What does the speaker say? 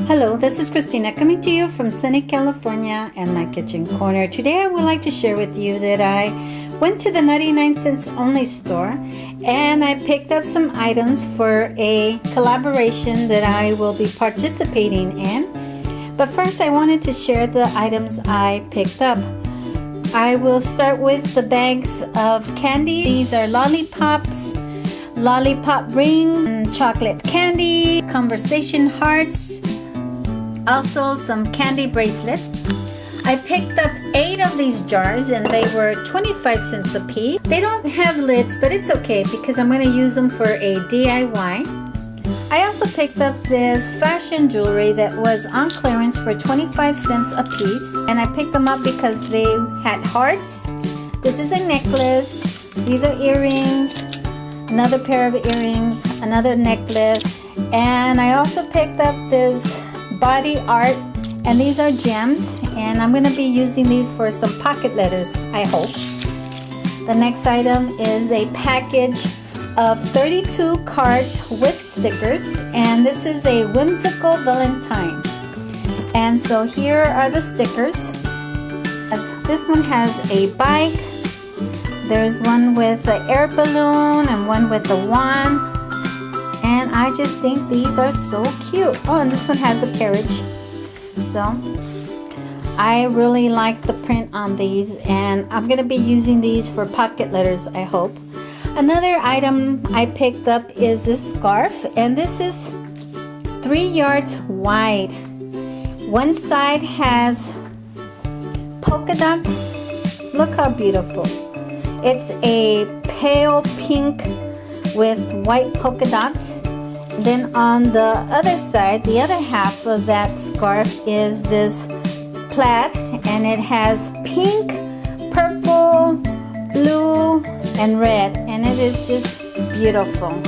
Hello, this is Christina coming to you from sunny California and my kitchen corner. Today I would like to share with you that I went to the 99 cents only store and I picked up some items for a collaboration that I will be participating in. But first I wanted to share the items I picked up. I will start with the bags of candy. These are lollipops, lollipop rings, and chocolate candy, conversation hearts, also some candy bracelets. I picked up 8 of these jars and they were 25 cents a piece. They don't have lids, but it's okay because I'm going to use them for a DIY. I also picked up this fashion jewelry that was on clearance for 25 cents a piece, and I picked them up because they had hearts. This is a necklace. These are earrings, another pair of earrings, another necklace, and I also picked up this body art, and these are gems, and I'm going to be using these for some pocket letters, I hope. The next item is a package of 32 cards with stickers, and this is a whimsical Valentine. And so here are the stickers. This one has a bike, there's one with an air balloon and one with a wand. And I just think these are so cute. Oh, and this one has a carriage. So I really like the print on these, and I'm going to be using these for pocket letters, I hope. Another item I picked up is this scarf, and this is 3 yards wide. One side has polka dots. Look how beautiful. It's a pale pink with white polka dots. Then on the other side, the other half of that scarf is this plaid, and it has pink, purple, blue, and red, and it is just beautiful.